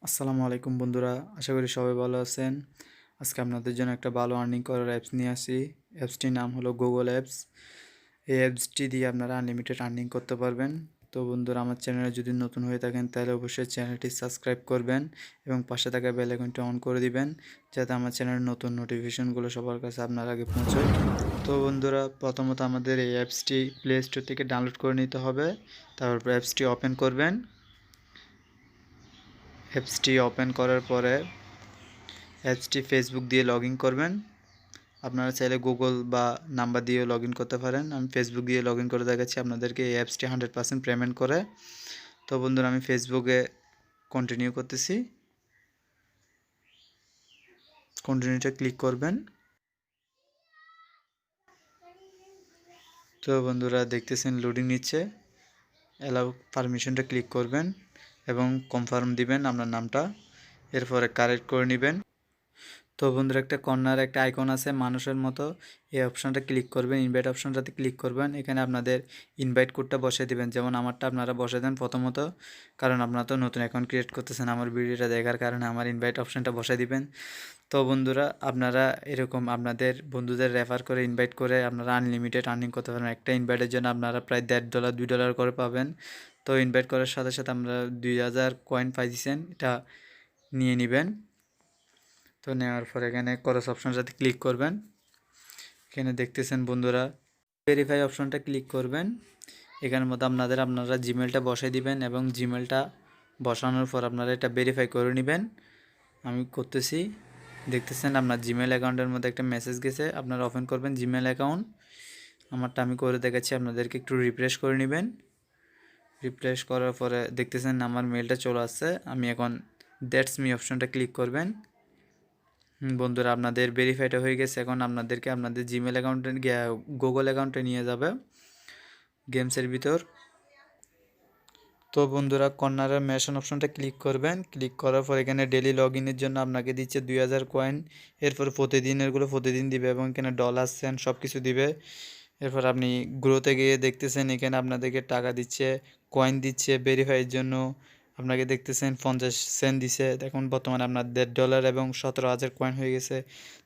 আসসালামু আলাইকুম বন্ধুরা, আশা করি সবাই ভালো আছেন। আজকে আপনাদের জন্য একটা ভালো আর্নিং করার অ্যাপস নিয়ে আসি। অ্যাপসটির নাম হলো গুগল অ্যাপস। এই অ্যাপসটি দিয়ে আপনারা আনলিমিটেড আর্নিং করতে পারবেন। তো বন্ধুরা, আমার চ্যানেলে যদি নতুন হয়ে থাকেন তাহলে অবশ্যই চ্যানেলটি সাবস্ক্রাইব করবেন এবং পাশে থাকা বেল আইকনটি অন করে দিবেন, যাতে আমার চ্যানেলের নতুন নোটিফিকেশনগুলো সবার কাছে আপনার আগে পৌঁছয়। তো বন্ধুরা, প্রথমত আমাদের এই অ্যাপসটি প্লে স্টোর থেকে ডাউনলোড করে নিতে হবে। তারপর অ্যাপসটি ওপেন করবেন। অ্যাপসটি ওপেন করার পরে অ্যাপসটি ফেসবুক দিয়ে লগ ইন করবেন। আপনারা চাইলে গুগল বা নাম্বার দিয়েও লগ ইন করতে পারেন। আমি ফেসবুক দিয়ে লগ ইন করে দেখাচ্ছি আপনাদেরকে। এই অ্যাপসটি 100% পেমেন্ট করে। তো বন্ধুরা, আমি ফেসবুকে কন্টিনিউ করতেছি। কন্টিনিউতে ক্লিক করবেন। তো বন্ধুরা, দেখতেছেন লোডিং নিচ্ছে। অ্যালাউ পারমিশনটা ক্লিক করবেন এবং কনফার্ম দিবেন আপনার নামটা। এরপরে কারেক্ট করে নেবেন। তো বন্ধুরা, একটা কর্নার একটা আইকন আছে মানুষের মতো, এই অপশনটা ক্লিক করবেন। ইনভাইট অপশনটাতে ক্লিক করবেন। এখানে আপনাদের ইনভাইট কোডটা বসিয়ে দিবেন, যেমন আমারটা আপনারা বসিয়ে দেন প্রথমত, কারণ আপনারা তো নতুন অ্যাকাউন্ট ক্রিয়েট করতেছেন আমার ভিডিওটা দেখার কারণে। আমার ইনভাইট অপশনটা বসিয়ে দিবেন। তো বন্ধুরা, আপনারা এরকম আপনাদের বন্ধুদের রেফার করে ইনভাইট করে আপনারা আনলিমিটেড আর্নিং করতে পারেন। একটা ইনভাইটের জন্য আপনারা প্রায় $1.5 $2 করে পাবেন। তো ইনভাইট করার সাথে সাথে আমরা 2000 কয়েন পাইছেন, এটা নিয়ে নেবেন। তো নেওয়ার পর এখানে ক্রস অপশনটাতে ক্লিক করবেন। এখানে দেখতেছেন বন্ধুরা, ভেরিফাই অপশনটা ক্লিক করবেন। এখানের মধ্যে আপনারা জিমেলটা বসাই দিবেন এবং জিমেলটা বসানোর পর আপনারা এটা ভেরিফাই করে নেবেন। আমি করতেছি। দেখতেছেন আপনার জিমেল অ্যাকাউন্টের মধ্যে একটা মেসেজ গেছে, আপনারা ওপেন করবেন জিমেল অ্যাকাউন্ট। আমারটা আমি করে দেখাচ্ছি, আপনাদেরকে একটু রিফ্রেশ করে নেবেন। রিফ্রেশ করার পরে দেখতেছেন আমার মেলটা চলে আসছে। আমি এখন দ্যাটস মি অপশনটা ক্লিক করবেন। বন্ধুরা, আপনাদের ভেরিফাইটা হয়ে গেছে। এখন আপনাদেরকে আপনাদের জিমেল অ্যাকাউন্টে গুগল অ্যাকাউন্টে নিয়ে যাবে গেমসের ভিতর। তো বন্ধুরা, কর্নারের মেশন অপশনটা ক্লিক করবেন। ক্লিক করার পর এখানে ডেলি লগ ইনের জন্য আপনাকে দিচ্ছে 2000 কয়েন। এরপর প্রতিদিনেরগুলো প্রতিদিন দিবে এবং এখানে ডলার সেন্ট সব কিছু দিবে। এরপর আপনি গ্রোতে গিয়ে দেখতেছেন এখানে আপনাদেরকে টাকা দিচ্ছে, কয়েন দিচ্ছে ভেরিফাইয়ের জন্য। আপনাকে দেখতেছেন 50 সেন্ট দিছে। দেখুন বর্তমানে আপনার $1.5 এবং 17,000 কয়েন হয়ে গেছে।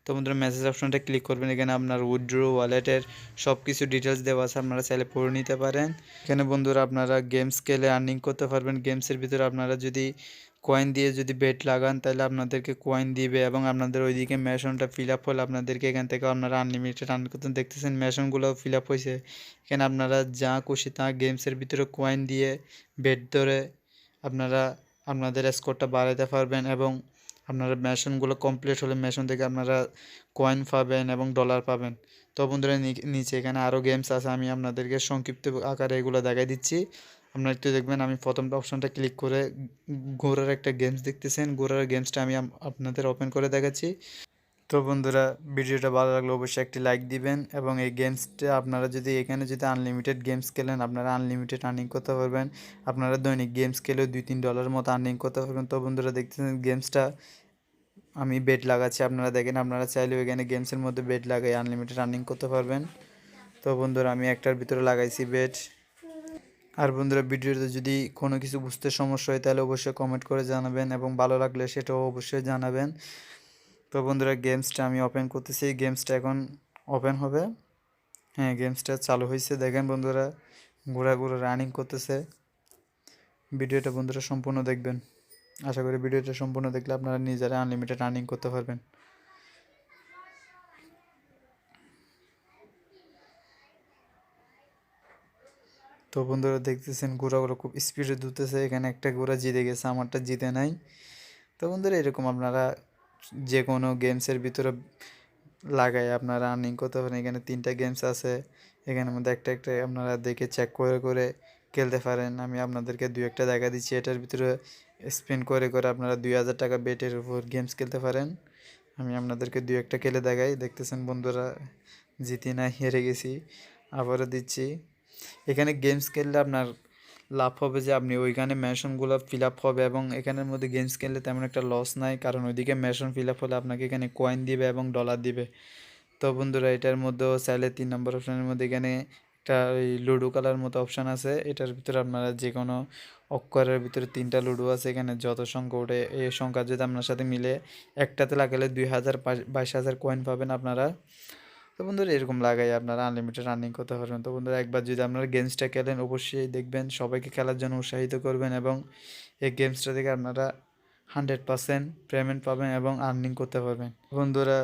তো বন্ধুরা, মেসেজ অপশনটা ক্লিক করবেন। এখানে আপনার উইথড্র ওয়ালেটের সব কিছু ডিটেলস দেওয়া আছে, আপনারা চাইলে পড়ে নিতে পারেন। এখানে বন্ধুরা আপনারা গেমস খেলে আর্নিং করতে পারবেন। গেমসের ভিতরে আপনারা যদি কয়েন দিয়ে যদি বেট লাগান তাহলে আপনাদেরকে কয়েন দিবে এবং আপনাদের ওইদিকে মেশনটা ফিল আপ হলে আপনাদেরকে এখান থেকে আপনারা আনলিমিটেড আর্ন করতে। দেখতেছেন মেশনগুলো ফিল আপ হয়েছে। এখানে আপনারা যা খুশি তা গেমসের ভিতরে কয়েন দিয়ে বেট ধরে আপনারা আপনাদের স্কোরটা বাড়াতে পারবেন এবং আপনারা মেশনগুলো কমপ্লিট হলে মেশন থেকে আপনারা কয়েন পাবেন এবং ডলার পাবেন। তো বন্ধুরা, নিচে এখানে আরও গেমস আছে, আমি আপনাদেরকে সংক্ষিপ্ত আকারে এগুলো দেখাই দিচ্ছি। আপনারা একটু দেখবেন। আমি প্রথমটা অপশনটা ক্লিক করে ঘোড়ার একটা গেমস দেখতেছেন, ঘোড়ার গেমসটা আমি আপনাদের ওপেন করে দেখাচ্ছি। তো বন্ধুরা, ভিডিওটা ভালো লাগলে অবশ্যই একটি লাইক দিবেন এবং এই গেমসটা আপনারা যদি এখানে যদি আনলিমিটেড গেমস খেলেন আপনারা আনলিমিটেড আর্নিং করতে পারবেন। আপনারা দৈনিক গেমস খেলেও $2-3 মতো আর্নিং করতে পারবেন। তো বন্ধুরা, দেখতেছেন গেমসটা আমি বেট লাগাচ্ছি, আপনারা দেখেন। আপনারা চাইলেও এখানে গেমসের মধ্যে বেট লাগাই আনলিমিটেড আর্নিং করতে পারবেন। তো বন্ধুরা, আমি একটার ভিতরে লাগাইছি বেট। আর বন্ধুরা, ভিডিওতে যদি কোনো কিছু বুঝতে সমস্যা হয় তাহলে অবশ্যই কমেন্ট করে জানাবেন এবং ভালো লাগলে সেটাও অবশ্যই জানাবেন। তো বন্ধুরা, গেমসটা আমি ওপেন করতেছি। গেমসটা এখন ওপেন হবে। হ্যাঁ, গেমসটা চালু হয়েছে। দেখেন বন্ধুরা, ঘোরা ঘোরা রানিং করতেছে। ভিডিওটা বন্ধুরা সম্পূর্ণ দেখবেন। আশা করি ভিডিওটা সম্পূর্ণ দেখলে আপনারা নিজেরা আনলিমিটেড রানিং করতে পারবেন। তো বন্ধুরা, দেখতেছেন ঘোড়াগুলো খুব স্পিডে ধুতেছে। এখানে একটা ঘোড়া জিতে গেছে, আমারটা জিতে নাই। তো বন্ধুরা, এরকম আপনারা যে কোনো গেমসের ভিতরে লাগাই আপনারা আর্নিং করতে পারেন। এখানে 3টা গেমস আছে, এখানের মধ্যে একটা একটা আপনারা দেখে চেক করে করে খেলতে পারেন। আমি আপনাদেরকে 2-1টা দেখা দিচ্ছি। এটার ভিতরে স্পিন করে করে আপনারা 2000 টাকা বেটের উপর গেমস খেলতে পারেন। আমি আপনাদেরকে 2-1টা খেলে দেখাই। দেখতেছেন বন্ধুরা, জিতি না, হেরে গেছি। আবারও দিচ্ছি। এখানে গেমস খেললে আপনার লাভ হবে যে আপনি ওইখানে মেশনগুলো ফিল আপ হবে এবং এখানের মধ্যে গেমস খেললে তেমন একটা লস নাই, কারণ ওইদিকে মেশন ফিল আপ হলে আপনাকে এখানে কয়েন দিবে এবং ডলার দিবে। তো বন্ধুরা, এটার মধ্যেও চাইলে 3 নম্বর অপশানের মধ্যে এখানে একটা ওই লুডো কালার মতো অপশান আছে, এটার ভিতরে আপনারা যে কোনো অক্ষরের ভিতরে 3টা লুডো আছে, এখানে যত সংখ্যা ওঠে এই সংখ্যা যদি আপনার সাথে মিলে একটাতে লাগালে 2000 22,000 কয়েন পাবেন আপনারা। তো বন্ধুরা এরকম লাগাই আপনারা আনলিমিটেড রানিং করতে পারবেন। তো বন্ধুরা একবার যদি আপনারা গেমসটা খেলেন অবশ্যই দেখবেন, সবাইকে খেলার জন্য উৎসাহিত করবেন এবং এই গেমসটা থেকে আপনারা 100% পেমেন্ট পাবেন এবং আর্নিং করতে পারবেন। বন্ধুরা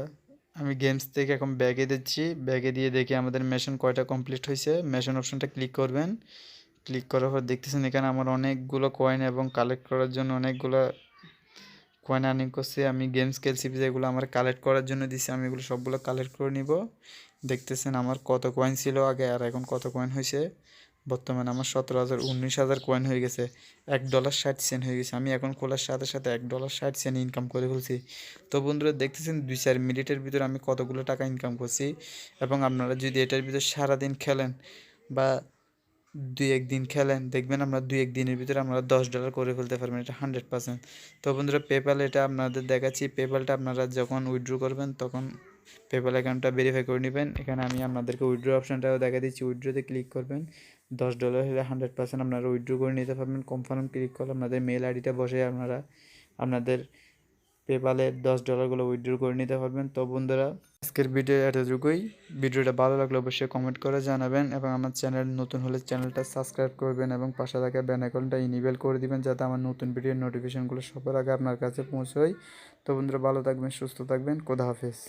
আমি গেমস থেকে এখন ব্যাগে দিচ্ছি, ব্যাগে দিয়ে দেখি আমাদের মেশিন কয়টা কমপ্লিট হয়েছে। মেশিন অপশনটা ক্লিক করবেন, ক্লিক করার পর দেখতেছেন এখানে আমার অনেকগুলো কয়েন এবং কালেক্ট করার জন্য অনেকগুলো কয়েন আর্নিং করছি। আমি গেমস খেলছি যেগুলো আমার কালেক্ট করার জন্য দিছি, আমি এগুলো সবগুলো কালেক্ট করে নিব। দেখতেছেন আমার কত কয়েন ছিল আগে আর এখন কত কয়েন হয়েছে। বর্তমানে আমার 17,000 19,000 কয়েন হয়ে গেছে, $1.60 হয়ে গেছে। আমি এখন খোলার সাথে সাথে $1.60 ইনকাম করে ফেলছি। তো বন্ধুরা দেখতেছেন 2-4 মিনিটের ভিতরে আমি কতগুলো টাকা ইনকাম করছি। এবং আপনারা যদি এটার ভিতরে সারাদিন খেলেন বা 2-1 দিন খেলেন দেখবেন আমরা 2-1 দিনের ভিতরে আমরা $10 করে ফেলতে পারবেন, এটা 100%। তো বন্ধুরা পেপ্যাল এটা আপনাদের দেখাচ্ছি, পেপ্যালটা আপনারা যখন উইথড্র করবেন তখন পেপ্যাল অ্যাকাউন্টটা ভেরিফাই করে নেবেন। এখানে আমি আপনাদেরকে উইথড্র অপশানটাও দেখা দিচ্ছি, উইথড্রোতে ক্লিক করবেন। $10 হলে 100% আপনারা উইথড্র করে নিতে পারবেন। কনফার্ম ক্লিক করলে আপনাদের মেল আইডিটা বসে আপনারা আপনাদের পেপ্যালের $10 উইথড্র করে নিতে পারবেন। তো বন্ধুরা আজকের ভিডিও এতটুকুই। ভিডিওটা ভালো লাগলে অবশ্যই কমেন্ট করে জানাবেন এবং আমার চ্যানেল নতুন হলে চ্যানেলটা সাবস্ক্রাইব করবেন এবং পাশে থাকা বেল আইকনটা ইনেবল করে দিবেন যাতে আমার নতুন ভিডিওর নোটিফিকেশনগুলো সবার আগে আপনার কাছে পৌঁছয়। তো বন্ধুরা ভালো থাকবেন, সুস্থ থাকবেন, খোদা হাফেজ।